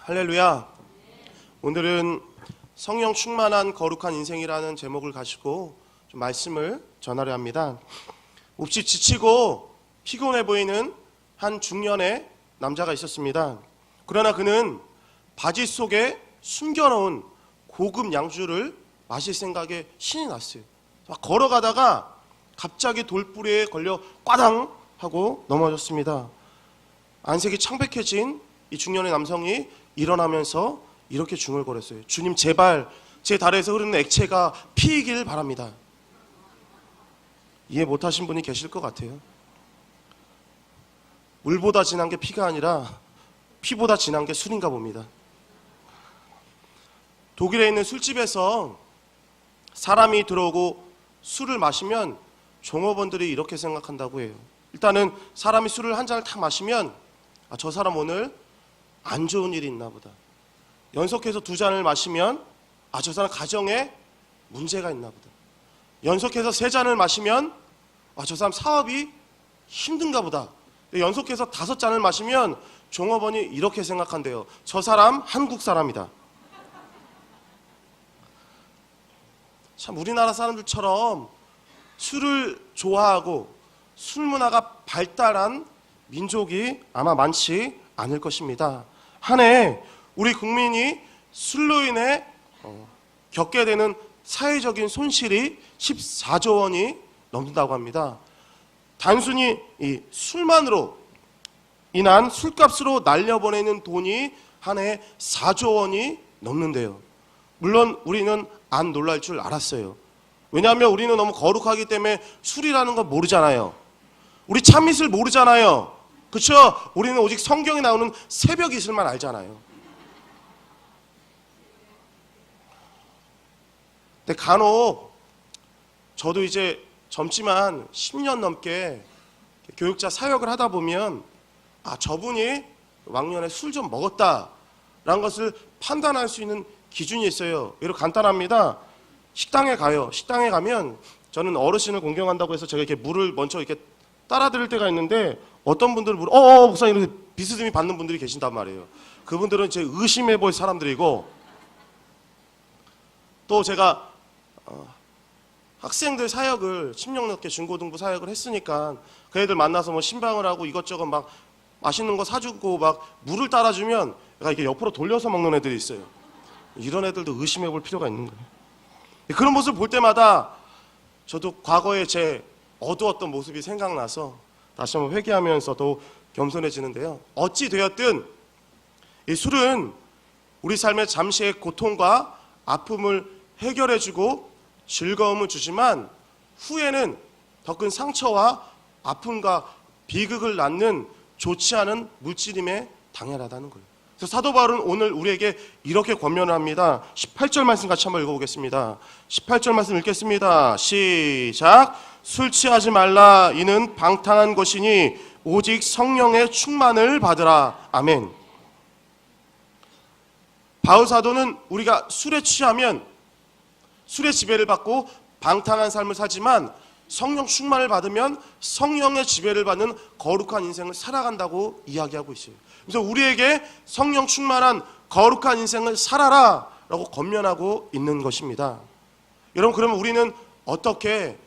할렐루야. 오늘은 성령 충만한 거룩한 인생이라는 제목을 가지고 좀 말씀을 전하려 합니다. 몹시 지치고 피곤해 보이는 한 중년의 남자가 있었습니다. 그러나 그는 바지 속에 숨겨놓은 고급 양주를 마실 생각에 신이 났어요. 막 걸어가다가 갑자기 돌부리에 걸려 꽈당 하고 넘어졌습니다. 안색이 창백해진 이 중년의 남성이 일어나면서 이렇게 중얼거렸어요. 주님, 제발 제 다리에서 흐르는 액체가 피이길 바랍니다. 이해 못하신 분이 계실 것 같아요. 물보다 진한 게 피가 아니라 피보다 진한 게 술인가 봅니다. 독일에 있는 술집에서 사람이 들어오고 술을 마시면 종업원들이 이렇게 생각한다고 해요. 일단은 사람이 술을 한 잔을 탁 마시면 저 사람 오늘 안 좋은 일이 있나 보다. 연속해서 두 잔을 마시면 저 사람 가정에 문제가 있나 보다. 연속해서 세 잔을 마시면 저 사람 사업이 힘든가 보다. 연속해서 5잔을 마시면 종업원이 이렇게 생각한대요. 저 사람 한국 사람이다. 참 우리나라 사람들처럼 술을 좋아하고 술 문화가 발달한 민족이 아마 많지 않을 것입니다. 한 해 우리 국민이 술로 인해 겪게 되는 사회적인 손실이 14조 원이 넘는다고 합니다. 단순히 이 술만으로 인한 술값으로 날려보내는 돈이 한 해 4조 원이 넘는데요. 물론 우리는 안 놀랄 줄 알았어요. 왜냐하면 우리는 너무 거룩하기 때문에 술이라는 건 모르잖아요. 우리 참이슬 모르잖아요. 그렇죠? 우리는 오직 성경에 나오는 새벽 이슬만 알잖아요. 근데 간혹 저도 이제 젊지만 10년 넘게 교육자 사역을 하다 보면 저분이 왕년에 술 좀 먹었다라는 것을 판단할 수 있는 기준이 있어요. 이렇게 간단합니다. 식당에 가요. 식당에 가면 저는 어르신을 공경한다고 해서 제가 이렇게 물을 먼저 이렇게 따라 드릴 때가 있는데 어떤 분들은 목사님 이렇게 비스듬히 받는 분들이 계신단 말이에요. 그분들은 제 의심해 볼 사람들이고, 또 제가 학생들 사역을 10년 넘게 중고등부 사역을 했으니까 그 애들 만나서 뭐 신방을 하고 이것저것 막 맛있는 거 사주고 막 물을 따라주면 얘가 이렇게 옆으로 돌려서 먹는 애들이 있어요. 이런 애들도 의심해 볼 필요가 있는 거예요. 그런 모습을 볼 때마다 저도 과거에 제 어두웠던 모습이 생각나서 다시 한번 회개하면서 더 겸손해지는데요. 어찌 되었든 이 술은 우리 삶의 잠시의 고통과 아픔을 해결해주고 즐거움을 주지만 후에는 더 큰 상처와 아픔과 비극을 낳는 좋지 않은 물질임에 당연하다는 거예요. 그래서 사도 바울은 오늘 우리에게 이렇게 권면을 합니다. 18절 말씀 같이 한번 읽어보겠습니다. 18절 말씀 읽겠습니다. 시작. 술 취하지 말라. 이는 방탕한 것이니 오직 성령의 충만을 받으라. 아멘. 바울 사도는 우리가 술에 취하면 술의 지배를 받고 방탕한 삶을 살지만 성령 충만을 받으면 성령의 지배를 받는 거룩한 인생을 살아간다고 이야기하고 있어요. 그래서 우리에게 성령 충만한 거룩한 인생을 살아라 라고 권면하고 있는 것입니다. 여러분, 그러면 우리는 어떻게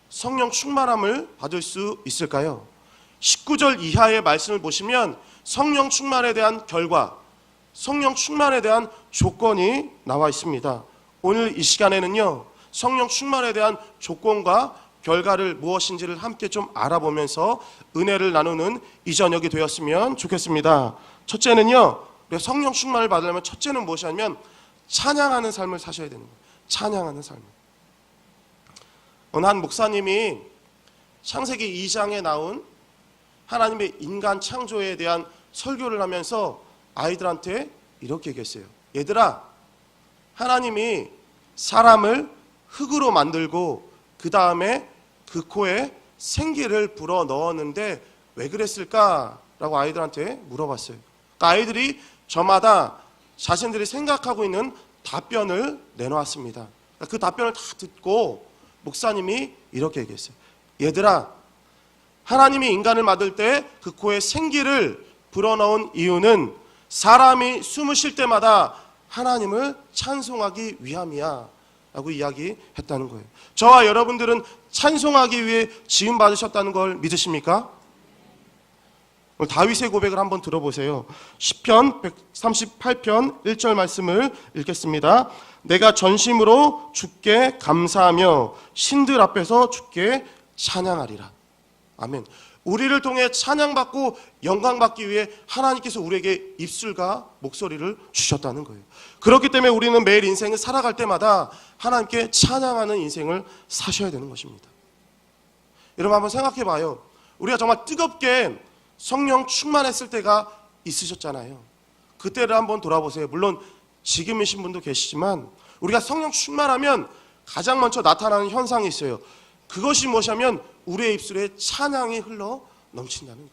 성령 충만함을 받을 수 있을까요? 19절 이하의 말씀을 보시면 성령 충만에 대한 결과, 성령 충만에 대한 조건이 나와 있습니다. 오늘 이 시간에는요, 성령 충만에 대한 조건과 결과를 무엇인지를 함께 좀 알아보면서 은혜를 나누는 이 저녁이 되었으면 좋겠습니다. 첫째는요, 우리가 성령 충만을 받으려면 첫째는 무엇이냐면 찬양하는 삶을 사셔야 되는 거예요. 찬양하는 삶. 어느 한 목사님이 창세기 2장에 나온 하나님의 인간 창조에 대한 설교를 하면서 아이들한테 이렇게 얘기했어요. 얘들아, 하나님이 사람을 흑으로 만들고 그 다음에 그 코에 생기를 불어 넣었는데 왜 그랬을까? 라고 아이들한테 물어봤어요. 그러니까 아이들이 저마다 자신들이 생각하고 있는 답변을 내놓았습니다. 그 답변을 다 듣고 목사님이 이렇게 얘기했어요. 얘들아, 하나님이 인간을 만들 때 그 코에 생기를 불어넣은 이유는 사람이 숨을 쉴 때마다 하나님을 찬송하기 위함이야 라고 이야기했다는 거예요. 저와 여러분들은 찬송하기 위해 지음 받으셨다는 걸 믿으십니까? 오늘 다윗의 고백을 한번 들어보세요. 시편 138편 1절 말씀을 읽겠습니다. 내가 전심으로 주께 감사하며 신들 앞에서 주께 찬양하리라. 아멘. 우리를 통해 찬양받고 영광받기 위해 하나님께서 우리에게 입술과 목소리를 주셨다는 거예요. 그렇기 때문에 우리는 매일 인생을 살아갈 때마다 하나님께 찬양하는 인생을 사셔야 되는 것입니다. 여러분 한번 생각해 봐요. 우리가 정말 뜨겁게 성령 충만했을 때가 있으셨잖아요. 그때를 한번 돌아보세요. 물론 지금이신 분도 계시지만 우리가 성령 충만하면 가장 먼저 나타나는 현상이 있어요. 그것이 무엇이냐면 우리의 입술에 찬양이 흘러 넘친다는 거예요.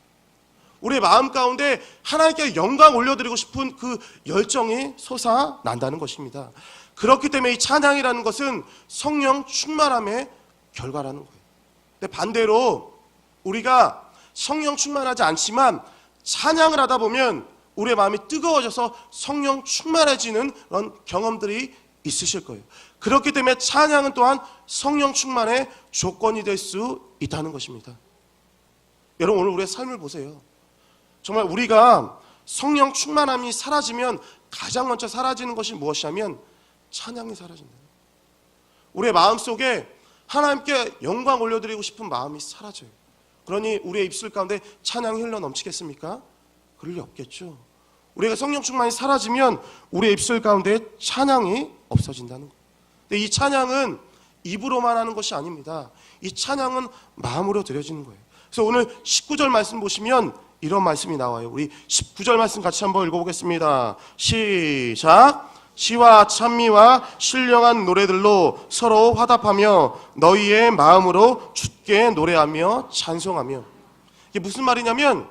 우리의 마음 가운데 하나님께 영광 올려드리고 싶은 그 열정이 솟아난다는 것입니다. 그렇기 때문에 이 찬양이라는 것은 성령 충만함의 결과라는 거예요. 근데 반대로 우리가 성령 충만하지 않지만 찬양을 하다 보면 우리의 마음이 뜨거워져서 성령 충만해지는 그런 경험들이 있으실 거예요. 그렇기 때문에 찬양은 또한 성령 충만의 조건이 될 수 있다는 것입니다. 여러분 오늘 우리의 삶을 보세요. 정말 우리가 성령 충만함이 사라지면 가장 먼저 사라지는 것이 무엇이냐면 찬양이 사라진다. 우리의 마음속에 하나님께 영광 올려드리고 싶은 마음이 사라져요. 그러니 우리의 입술 가운데 찬양이 흘러 넘치겠습니까? 그럴 리 없겠죠. 우리가 성령 충만이 사라지면 우리의 입술 가운데 찬양이 없어진다는 거예요. 근데 이 찬양은 입으로만 하는 것이 아닙니다. 이 찬양은 마음으로 드려지는 거예요. 그래서 오늘 19절 말씀 보시면 이런 말씀이 나와요. 우리 19절 말씀 같이 한번 읽어보겠습니다. 시작. 시와 찬미와 신령한 노래들로 서로 화답하며 너희의 마음으로 주께 노래하며 찬송하며. 이게 무슨 말이냐면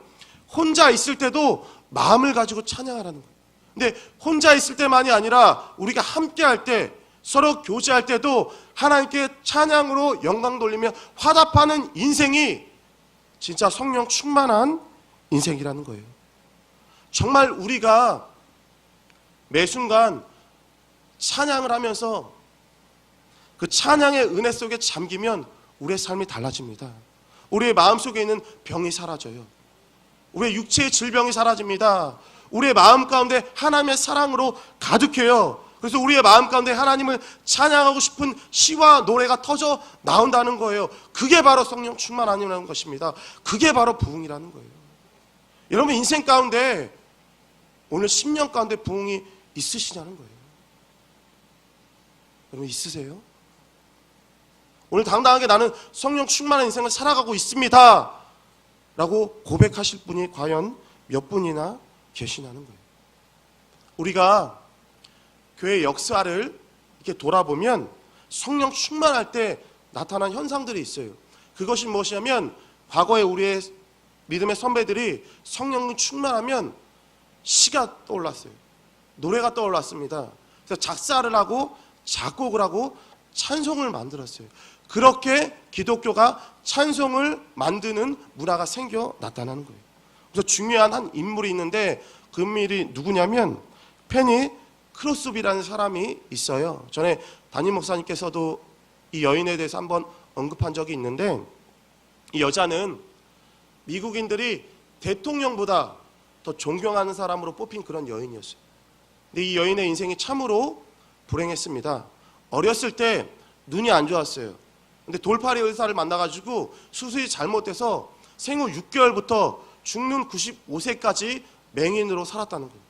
혼자 있을 때도 마음을 가지고 찬양하라는 거예요. 근데 혼자 있을 때만이 아니라 우리가 함께 할 때, 서로 교제할 때도 하나님께 찬양으로 영광 돌리며 화답하는 인생이 진짜 성령 충만한 인생이라는 거예요. 정말 우리가 매 순간 찬양을 하면서 그 찬양의 은혜 속에 잠기면 우리의 삶이 달라집니다. 우리의 마음속에 있는 병이 사라져요. 우리의 육체의 질병이 사라집니다. 우리의 마음 가운데 하나님의 사랑으로 가득해요. 그래서 우리의 마음 가운데 하나님을 찬양하고 싶은 시와 노래가 터져 나온다는 거예요. 그게 바로 성령 충만함이라는 것입니다. 그게 바로 부흥이라는 거예요. 여러분 인생 가운데 오늘 10년 가운데 부흥이 있으시냐는 거예요. 여러분 있으세요? 오늘 당당하게 나는 성령 충만한 인생을 살아가고 있습니다 라고 고백하실 분이 과연 몇 분이나 계시냐는 거예요. 우리가 교회 역사를 이렇게 돌아보면 성령 충만할 때 나타난 현상들이 있어요. 그것이 무엇이냐면 과거에 우리의 믿음의 선배들이 성령 충만하면 시가 떠올랐어요. 노래가 떠올랐습니다. 그래서 작사를 하고 작곡을 하고 찬송을 만들었어요. 그렇게 기독교가 찬송을 만드는 문화가 생겨 나타나는 거예요. 그래서 중요한 한 인물이 있는데 그 인물이 누구냐면 페니 크로스비라는 사람이 있어요. 전에 담임 목사님께서도 이 여인에 대해서 한번 언급한 적이 있는데 이 여자는 미국인들이 대통령보다 더 존경하는 사람으로 뽑힌 그런 여인이었어요. 근데 이 여인의 인생이 참으로 불행했습니다. 어렸을 때 눈이 안 좋았어요. 근데 돌팔이 의사를 만나가지고 수술이 잘못돼서 생후 6개월부터 죽는 95세까지 맹인으로 살았다는 거예요.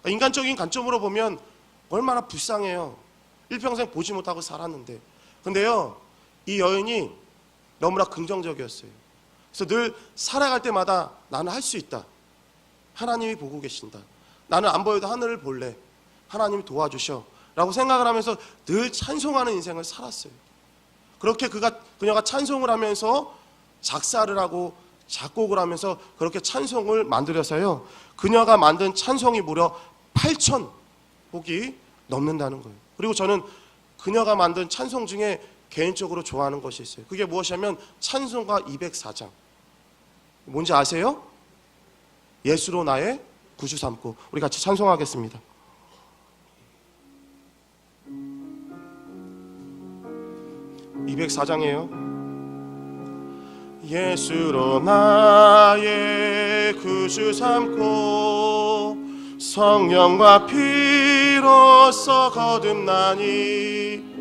인간적인 관점으로 보면 얼마나 불쌍해요. 일평생 보지 못하고 살았는데. 근데요, 이 여인이 너무나 긍정적이었어요. 그래서 늘 살아갈 때마다 나는 할 수 있다. 하나님이 보고 계신다. 나는 안 보여도 하늘을 볼래. 하나님이 도와주셔. 라고 생각을 하면서 늘 찬송하는 인생을 살았어요. 그렇게 그녀가 찬송을 하면서 작사를 하고 작곡을 하면서 그렇게 찬송을 만들어서요. 그녀가 만든 찬송이 무려 8,000곡이 넘는다는 거예요. 그리고 저는 그녀가 만든 찬송 중에 개인적으로 좋아하는 것이 있어요. 그게 무엇이냐면 찬송가 204장. 뭔지 아세요? 예수로 나의 구주 삼고 우리 같이 찬송하겠습니다. (204장이에요) 예수로 나의 구주 삼고 성령과 피로써 거듭나니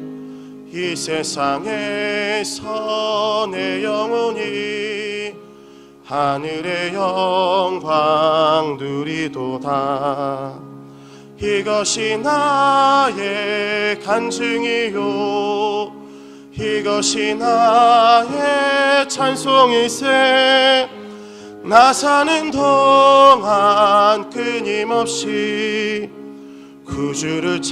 이 세상에서 내 영혼이 하늘의 영광 누리도다. 이것이 나의 간증이요 이것이 나의 찬송일세. 나 사는 동안 끊임없이 구주를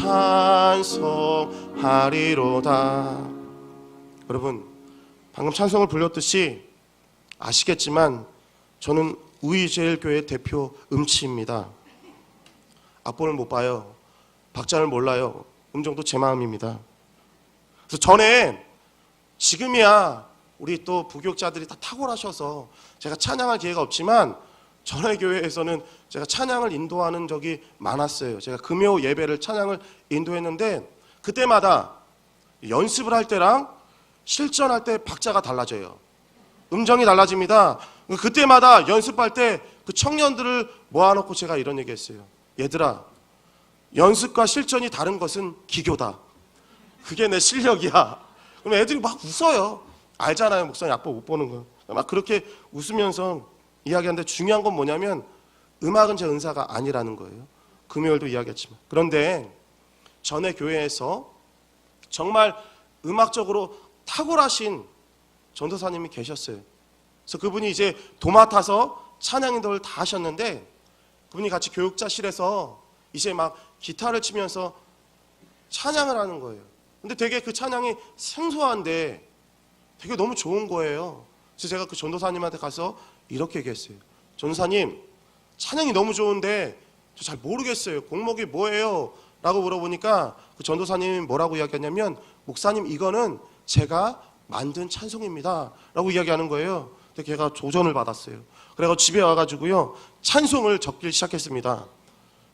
찬송하리로다. 여러분, 방금 찬송을 불렀듯이 아시겠지만 저는 우이제일교회 대표 음치입니다. 악보를 못 봐요. 박자를 몰라요. 음정도 제 마음입니다. 그래서 전에 지금이야 우리 또 부교육자들이 다 탁월하셔서 제가 찬양할 기회가 없지만 전에 교회에서는 제가 찬양을 인도하는 적이 많았어요. 제가 금요 예배를 찬양을 인도했는데 그때마다 연습을 할 때랑 실전할 때 박자가 달라져요. 음정이 달라집니다. 그때마다 연습할 때 그 청년들을 모아놓고 제가 이런 얘기했어요. 얘들아, 연습과 실전이 다른 것은 기교다. 그게 내 실력이야. 그럼 애들이 막 웃어요. 알잖아요. 목사님 악보 못 보는 거. 막 그렇게 웃으면서 이야기하는데 중요한 건 뭐냐면 음악은 제 은사가 아니라는 거예요. 금요일도 이야기했지만. 그런데 전에 교회에서 정말 음악적으로 탁월하신 전도사님이 계셨어요. 그래서 그분이 이제 도맡아서 찬양 인도를 다 하셨는데 그분이 같이 교육자실에서 이제 막 기타를 치면서 찬양을 하는 거예요. 근데 되게 그 찬양이 생소한데 되게 너무 좋은 거예요. 그래서 제가 그 전도사님한테 가서 이렇게 얘기했어요. 전도사님, 찬양이 너무 좋은데 저 잘 모르겠어요. 곡목이 뭐예요? 라고 물어보니까 그 전도사님이 뭐라고 이야기했냐면 목사님, 이거는 제가 만든 찬송입니다. 라고 이야기하는 거예요. 근데 걔가 조전을 받았어요. 그래서 집에 와가지고요 찬송을 적기 시작했습니다.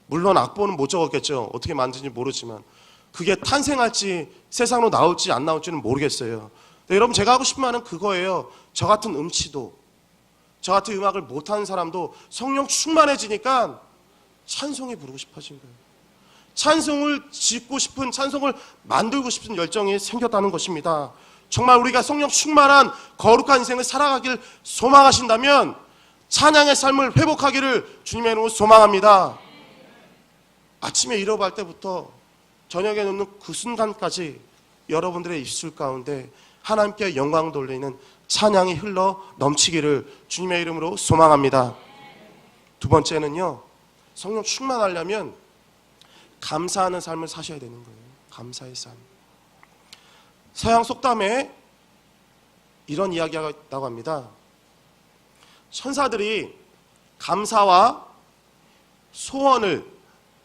물론 악보는 못 적었겠죠. 어떻게 만든지 모르지만 그게 탄생할지 세상으로 나올지 안 나올지는 모르겠어요. 여러분, 제가 하고 싶은 말은 그거예요. 저 같은 음치도, 저 같은 음악을 못하는 사람도 성령 충만해지니까 찬송이 부르고 싶어진 거예요. 찬송을 짓고 싶은, 찬송을 만들고 싶은 열정이 생겼다는 것입니다. 정말 우리가 성령 충만한 거룩한 인생을 살아가길 소망하신다면 찬양의 삶을 회복하기를 주님의 이름으로 소망합니다. 아침에 일어날 때부터 저녁에 눕는 그 순간까지 여러분들의 입술 가운데 하나님께 영광 돌리는 찬양이 흘러 넘치기를 주님의 이름으로 소망합니다. 두 번째는요, 성령 충만하려면 감사하는 삶을 사셔야 되는 거예요. 감사의 삶. 서양 속담에 이런 이야기가 있다고 합니다. 천사들이 감사와 소원을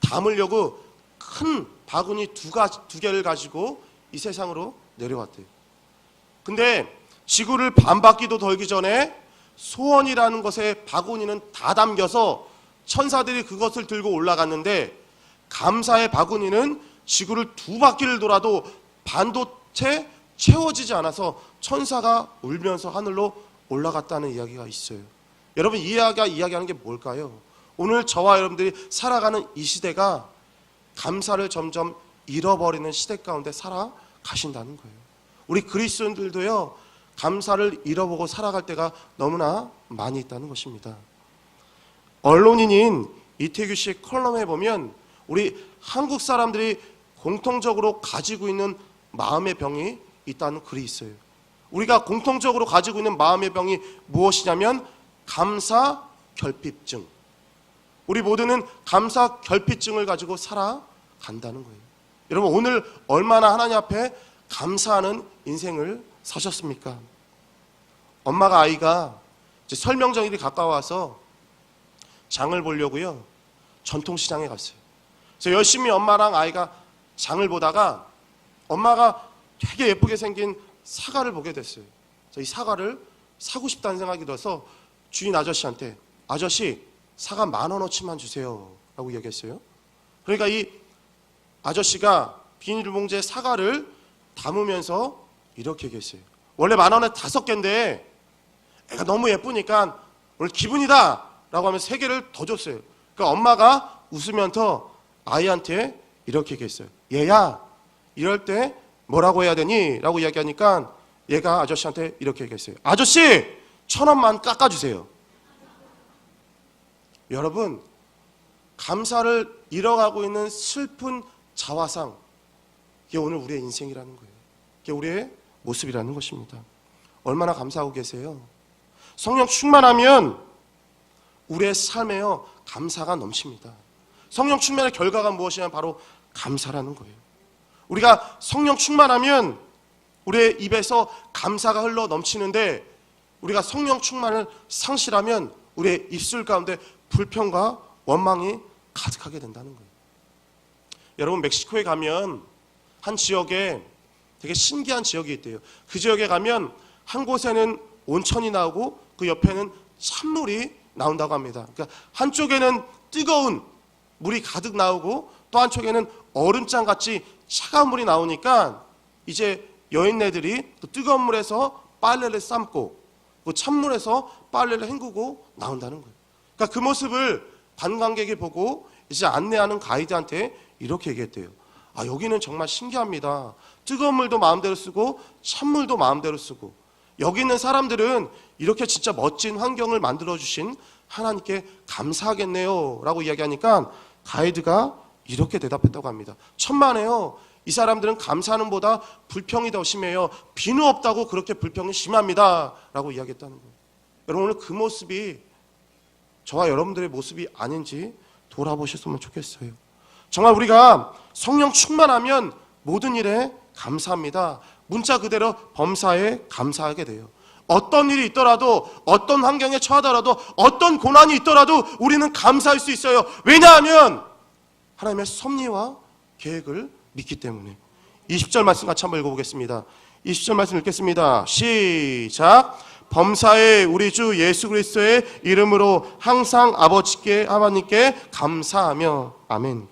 담으려고 큰 바구니 두 개를 가지고 이 세상으로 내려왔대요. 근데 지구를 반바퀴도 돌기 전에 소원이라는 것에 바구니는 다 담겨서 천사들이 그것을 들고 올라갔는데 감사의 바구니는 지구를 두 바퀴를 돌아도 반도체 채워지지 않아서 천사가 울면서 하늘로 올라갔다는 이야기가 있어요. 여러분, 이 이야기가 이야기하는 게 뭘까요? 오늘 저와 여러분들이 살아가는 이 시대가 감사를 점점 잃어버리는 시대 가운데 살아가신다는 거예요. 우리 그리스도인들도요, 감사를 잃어보고 살아갈 때가 너무나 많이 있다는 것입니다. 언론인인 이태규 씨의 컬럼에 보면 우리 한국 사람들이 공통적으로 가지고 있는 마음의 병이 있다는 글이 있어요. 우리가 공통적으로 가지고 있는 마음의 병이 무엇이냐면 감사 결핍증. 우리 모두는 감사 결핍증을 가지고 살아간다는 거예요. 여러분, 오늘 얼마나 하나님 앞에 감사하는 인생을 사셨습니까? 엄마가 아이가 이제 설명정일이 가까워서 장을 보려고요 전통시장에 갔어요. 그래서 열심히 엄마랑 아이가 장을 보다가 엄마가 되게 예쁘게 생긴 사과를 보게 됐어요. 그래서 이 사과를 사고 싶다는 생각이 들어서 주인 아저씨한테, 아저씨, 사과 10,000원어치만 주세요 라고 이야기했어요. 그러니까 이 아저씨가 비닐봉지에 사과를 담으면서 이렇게 얘기했어요. 원래 10,000원에 5개인데 애가 너무 예쁘니까 오늘 기분이다 라고 하면서 3개를 더 줬어요. 그러니까 엄마가 웃으면서 아이한테 이렇게 얘기했어요. 얘야, 이럴 때 뭐라고 해야 되니? 라고 이야기하니까 얘가 아저씨한테 이렇게 얘기했어요. 아저씨, 1,000원만 깎아주세요. 여러분, 감사를 잃어가고 있는 슬픈 자화상, 이게 오늘 우리의 인생이라는 거예요. 이게 우리의 모습이라는 것입니다. 얼마나 감사하고 계세요? 성령 충만하면 우리의 삶에요 감사가 넘칩니다. 성령 충만의 결과가 무엇이냐면 바로 감사라는 거예요. 우리가 성령 충만하면 우리의 입에서 감사가 흘러 넘치는데, 우리가 성령 충만을 상실하면 우리의 입술 가운데 불평과 원망이 가득하게 된다는 거예요. 여러분, 멕시코에 가면 한 지역에 되게 신기한 지역이 있대요. 그 지역에 가면 한 곳에는 온천이 나오고 그 옆에는 찬물이 나온다고 합니다. 그러니까 한쪽에는 뜨거운 물이 가득 나오고 또 한쪽에는 얼음장 같이 차가운 물이 나오니까 이제 여인네들이 또 뜨거운 물에서 빨래를 삶고 그 찬물에서 빨래를 헹구고 나온다는 거예요. 그러니까 그 모습을 관광객이 보고 이제 안내하는 가이드한테 이렇게 얘기했대요. 아, 여기는 정말 신기합니다. 뜨거운 물도 마음대로 쓰고 찬물도 마음대로 쓰고, 여기 있는 사람들은 이렇게 진짜 멋진 환경을 만들어주신 하나님께 감사하겠네요 라고 이야기하니까 가이드가 이렇게 대답했다고 합니다. 천만에요, 이 사람들은 감사하는 보다 불평이 더 심해요. 비누 없다고 그렇게 불평이 심합니다 라고 이야기했다는 거예요. 여러분, 오늘 그 모습이 저와 여러분들의 모습이 아닌지 돌아보셨으면 좋겠어요. 정말 우리가 성령 충만하면 모든 일에 감사합니다. 문자 그대로 범사에 감사하게 돼요. 어떤 일이 있더라도, 어떤 환경에 처하더라도, 어떤 고난이 있더라도 우리는 감사할 수 있어요. 왜냐하면 하나님의 섭리와 계획을 믿기 때문에. 20절 말씀 같이 한번 읽어보겠습니다. 20절 말씀 읽겠습니다. 시작. 범사에 우리 주 예수 그리스도의 이름으로 항상 아버지께 하나님께 감사하며. 아멘.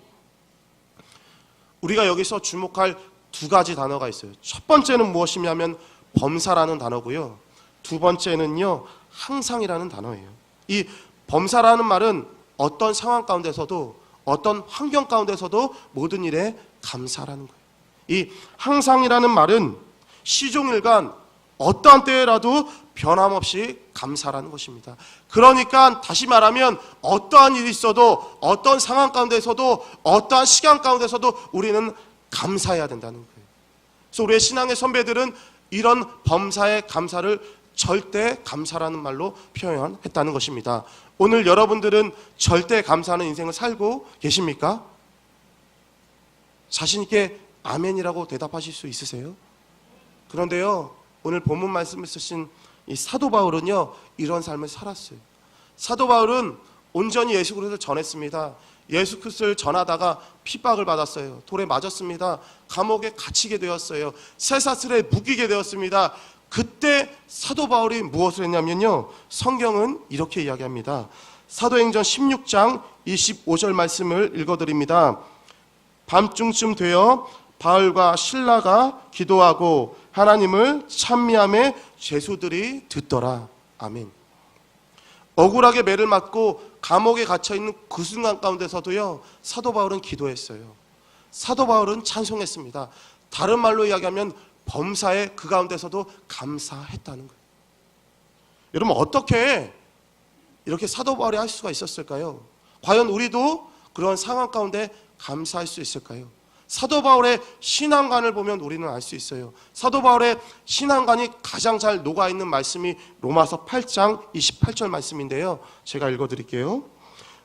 우리가 여기서 주목할 2가지 단어가 있어요. 첫 번째는 무엇이냐면 범사라는 단어고요. 두 번째는요, 항상이라는 단어예요. 이 범사라는 말은 어떤 상황 가운데서도, 어떤 환경 가운데서도 모든 일에 감사라는 거예요. 이 항상이라는 말은 시종일관 어떠한 때라도 변함없이 감사라는 것입니다. 그러니까 다시 말하면 어떠한 일이 있어도, 어떤 상황 가운데서도, 어떠한 시간 가운데서도 우리는 감사해야 된다는 거예요. 그래서 우리의 신앙의 선배들은 이런 범사의 감사를 절대 감사라는 말로 표현했다는 것입니다. 오늘 여러분들은 절대 감사하는 인생을 살고 계십니까? 자신 있게 아멘이라고 대답하실 수 있으세요? 그런데요, 오늘 본문 말씀을 쓰신 이 사도 바울은요, 이런 삶을 살았어요. 사도 바울은 온전히 예수 그리스도를 전했습니다. 예수 그리스도를 전하다가 핍박을 받았어요. 돌에 맞았습니다. 감옥에 갇히게 되었어요. 쇠사슬에 묶이게 되었습니다. 그때 사도 바울이 무엇을 했냐면요, 성경은 이렇게 이야기합니다. 사도행전 16장 25절 말씀을 읽어드립니다. 밤중쯤 되어 바울과 실라가 기도하고 하나님을 찬미함에 죄수들이 듣더라. 아멘. 억울하게 매를 맞고 감옥에 갇혀있는 그 순간 가운데서도요, 사도 바울은 기도했어요. 사도 바울은 찬송했습니다. 다른 말로 이야기하면 범사에 그 가운데서도 감사했다는 거예요. 여러분, 어떻게 이렇게 사도 바울이 할 수가 있었을까요? 과연 우리도 그런 상황 가운데 감사할 수 있을까요? 사도 바울의 신앙관을 보면 우리는 알 수 있어요. 사도 바울의 신앙관이 가장 잘 녹아있는 말씀이 로마서 8장 28절 말씀인데요, 제가 읽어드릴게요.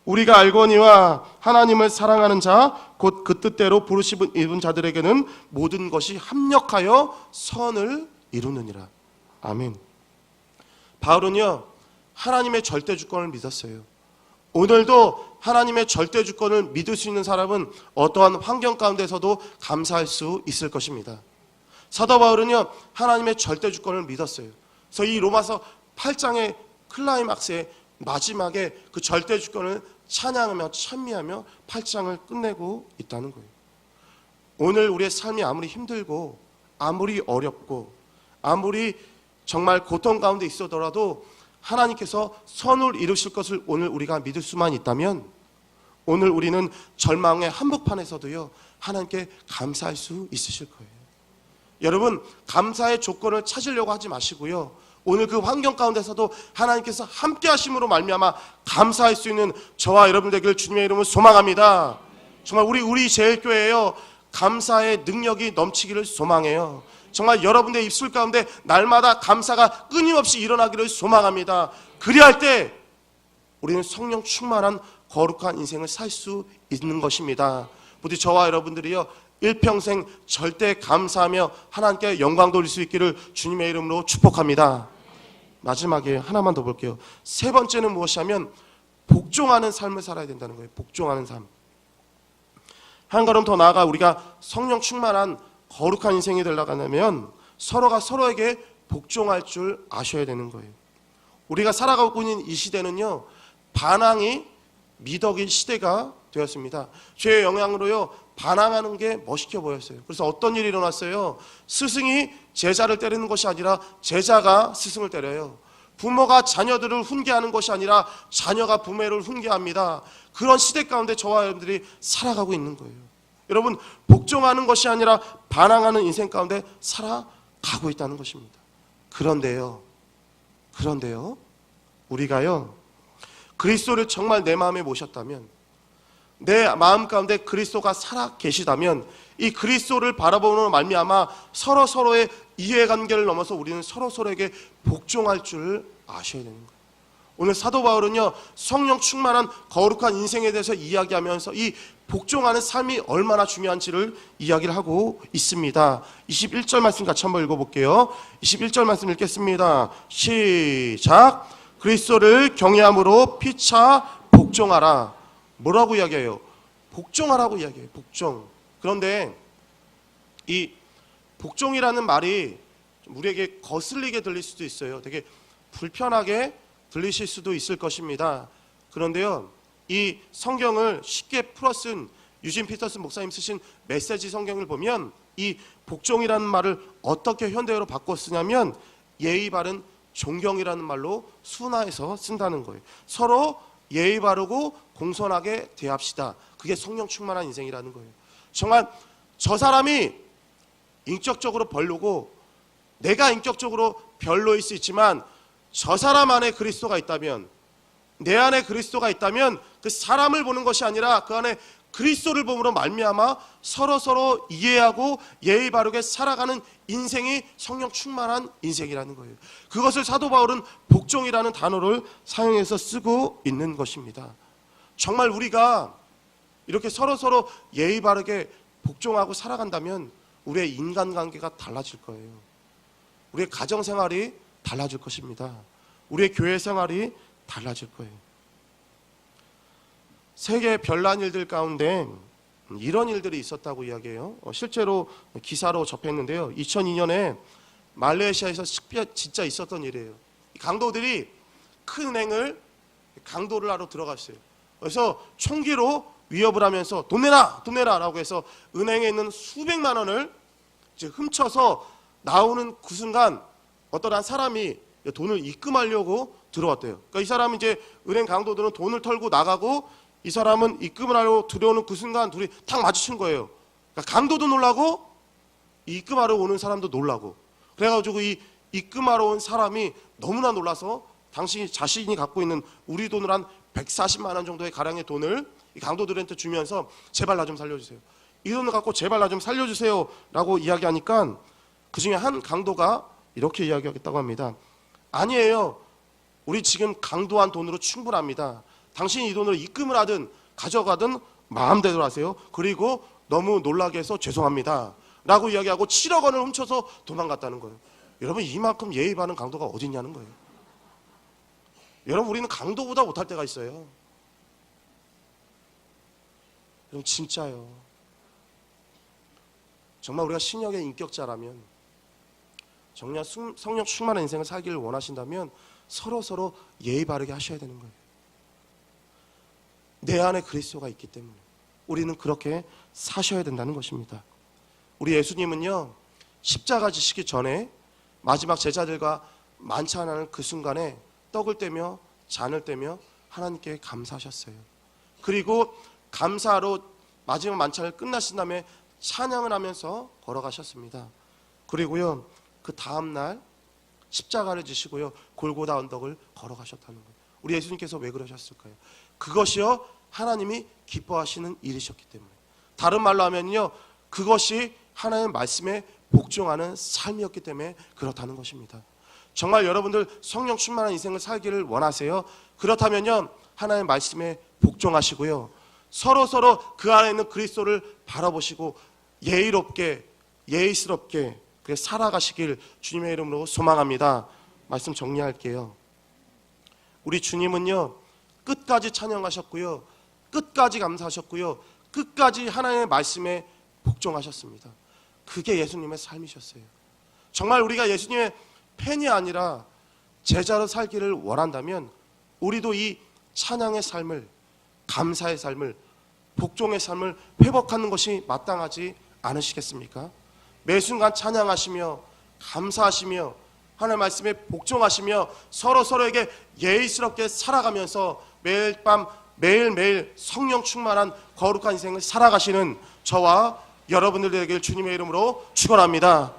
우리가 알거니와 하나님을 사랑하는 자 곧 그 뜻대로 부르심 입은 자들에게는 모든 것이 합력하여 선을 이루느니라. 아멘. 바울은요, 하나님의 절대 주권을 믿었어요. 오늘도 하나님의 절대 주권을 믿을 수 있는 사람은 어떠한 환경 가운데서도 감사할 수 있을 것입니다. 사도 바울은요, 하나님의 절대 주권을 믿었어요. 그래서 이 로마서 8장의 클라이막스에 마지막에 그 절대 주권을 찬양하며 찬미하며 8장을 끝내고 있다는 거예요. 오늘 우리의 삶이 아무리 힘들고 아무리 어렵고 아무리 정말 고통 가운데 있어더라도 하나님께서 선을 이루실 것을 오늘 우리가 믿을 수만 있다면 오늘 우리는 절망의 한복판에서도요 하나님께 감사할 수 있으실 거예요. 여러분, 감사의 조건을 찾으려고 하지 마시고요, 오늘 그 환경 가운데서도 하나님께서 함께 하심으로 말미암아 감사할 수 있는 저와 여러분 되기를 주님의 이름으로 소망합니다. 정말 우리 제일교회예요, 감사의 능력이 넘치기를 소망해요. 정말 여러분의 입술 가운데 날마다 감사가 끊임없이 일어나기를 소망합니다. 그리할 때 우리는 성령 충만한 거룩한 인생을 살 수 있는 것입니다. 부디 저와 여러분들이요 일평생 절대 감사하며 하나님께 영광 돌릴 수 있기를 주님의 이름으로 축복합니다. 마지막에 하나만 더 볼게요. 세 번째는 무엇이냐면 복종하는 삶을 살아야 된다는 거예요. 복종하는 삶. 한 걸음 더 나아가 우리가 성령 충만한 거룩한 인생이 되려면 서로가 서로에게 복종할 줄 아셔야 되는 거예요. 우리가 살아가고 있는 이 시대는요 반항이 미덕인 시대가 되었습니다. 죄의 영향으로요 반항하는 게 멋있게 보였어요. 그래서 어떤 일이 일어났어요? 스승이 제자를 때리는 것이 아니라 제자가 스승을 때려요. 부모가 자녀들을 훈계하는 것이 아니라 자녀가 부모를 훈계합니다. 그런 시대 가운데 저와 여러분들이 살아가고 있는 거예요. 여러분, 복종하는 것이 아니라 반항하는 인생 가운데 살아가고 있다는 것입니다. 그런데요 우리가요 그리스도를 정말 내 마음에 모셨다면, 내 마음 가운데 그리스도가 살아 계시다면 이 그리스도를 바라보는 말미암아 서로의 이해관계를 넘어서 우리는 서로에게 복종할 줄 아셔야 되는 거예요. 오늘 사도 바울은요 성령 충만한 거룩한 인생에 대해서 이야기하면서 이 복종하는 삶이 얼마나 중요한지를 이야기를 하고 있습니다. 21절 말씀 같이 한번 읽어볼게요. 21절 말씀 읽겠습니다. 시작. 그리스도를 경외함으로 피차 복종하라. 뭐라고 이야기해요? 복종하라고 이야기해요. 복종. 그런데 이 복종이라는 말이 우리에게 거슬리게 들릴 수도 있어요. 되게 불편하게 들리실 수도 있을 것입니다. 그런데요 이 성경을 쉽게 풀어 쓴 유진 피터슨 목사님 쓰신 메시지 성경을 보면 이 복종이라는 말을 어떻게 현대어로 바꿔 쓰냐면 예의 바른 존경이라는 말로 순화해서 쓴다는 거예요. 서로 예의 바르고 공손하게 대합시다. 그게 성령 충만한 인생이라는 거예요. 정말 저 사람이 인격적으로 별로고 내가 인격적으로 별로일 수 있지만 저 사람 안에 그리스도가 있다면, 내 안에 그리스도가 있다면 그 사람을 보는 것이 아니라 그 안에 그리스도를 봄으로 말미암아 서로 이해하고 예의 바르게 살아가는 인생이 성령 충만한 인생이라는 거예요. 그것을 사도 바울은 복종이라는 단어를 사용해서 쓰고 있는 것입니다. 정말 우리가 이렇게 서로 예의 바르게 복종하고 살아간다면 우리의 인간관계가 달라질 거예요. 우리의 가정생활이 달라질 것입니다. 우리의 교회 생활이 달라질 거예요. 세계 별난 일들 가운데 이런 일들이 있었다고 이야기해요. 실제로 기사로 접했는데요. 2002년에 말레이시아에서 진짜 있었던 일이에요. 강도들이 큰 은행을 강도를 하러 들어갔어요. 그래서 총기로 위협을 하면서 돈 내라 라고 해서 은행에 있는 수백만 원을 이제 훔쳐서 나오는 그 순간 어떤 한 사람이 돈을 입금하려고 들어왔대요. 그러니까 이 사람이 이제 은행 강도들은 돈을 털고 나가고 이 사람은 입금을 하려고 들어오는 그 순간 둘이 탁 마주친 거예요. 그러니까 강도도 놀라고 입금하러 오는 사람도 놀라고, 그래가지고 이 입금하러 온 사람이 너무나 놀라서 당신이 자신이 갖고 있는 우리 돈으로 한 140만 원 정도의 가량의 돈을 이 강도들한테 주면서 제발 나 좀 살려주세요. 이 돈을 갖고 제발 나 좀 살려주세요 라고 이야기하니까 그 중에 한 강도가 이렇게 이야기하겠다고 합니다. 아니에요. 우리 지금 강도한 돈으로 충분합니다. 당신이 이 돈을 입금을 하든 가져가든 마음대로 하세요. 그리고 너무 놀라게 해서 죄송합니다 라고 이야기하고 7억 원을 훔쳐서 도망갔다는 거예요. 여러분, 이만큼 예의 바른 강도가 어디 있냐는 거예요. 여러분, 우리는 강도보다 못할 때가 있어요. 여러분, 진짜요. 정말 우리가 신약의 인격자라면, 정말 성령 충만한 인생을 살기를 원하신다면 서로 예의 바르게 하셔야 되는 거예요. 내 안에 그리스도가 있기 때문에 우리는 그렇게 사셔야 된다는 것입니다. 우리 예수님은요, 십자가 지시기 전에 마지막 제자들과 만찬하는 그 순간에 떡을 떼며 잔을 떼며 하나님께 감사하셨어요. 그리고 감사로 마지막 만찬을 끝나신 다음에 찬양을 하면서 걸어가셨습니다. 그리고요, 그 다음날 십자가를 지시고요, 골고다 언덕을 걸어가셨다는 거예요. 우리 예수님께서 왜 그러셨을까요? 그것이요, 하나님이 기뻐하시는 일이셨기 때문에. 다른 말로 하면요, 그것이 하나님의 말씀에 복종하는 삶이었기 때문에 그렇다는 것입니다. 정말 여러분들 성령 충만한 인생을 살기를 원하세요? 그렇다면요, 하나님의 말씀에 복종하시고요, 서로 그 안에 있는 그리스도를 바라보시고 예의롭게 예의스럽게 그렇게 살아가시길 주님의 이름으로 소망합니다. 말씀 정리할게요. 우리 주님은요, 끝까지 찬양하셨고요, 끝까지 감사하셨고요, 끝까지 하나님의 말씀에 복종하셨습니다. 그게 예수님의 삶이셨어요. 정말 우리가 예수님의 팬이 아니라 제자로 살기를 원한다면 우리도 이 찬양의 삶을, 감사의 삶을, 복종의 삶을 회복하는 것이 마땅하지 않으시겠습니까? 매 순간 찬양하시며 감사하시며 하나님의 말씀에 복종하시며 서로에게 예의스럽게 살아가면서 매일 밤 매일매일 성령 충만한 거룩한 인생을 살아가시는 저와 여러분들 되길 주님의 이름으로 축원합니다.